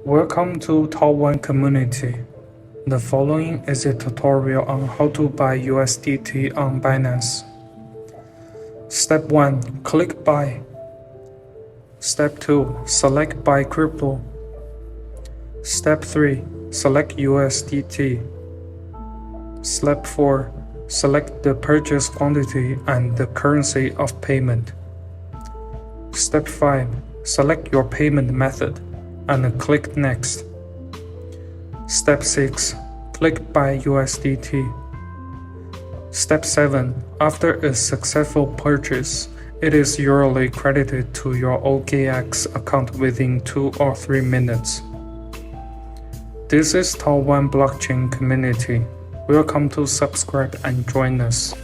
Welcome to Taiwan community. The following is a tutorial on how to buy USDT on Binance. Step 1. Click Buy. Step 2. Select Buy Crypto. Step 3. Select USDT. Step 4. Select the purchase quantity and the currency of payment. Step 5. Select your payment method and click Next. Step 6. Click Buy USDT. Step 7. After a successful purchase, it is usually credited to your OKX account within 2 or 3 minutes. This is Taiwan blockchain community. Welcome to subscribe and join us.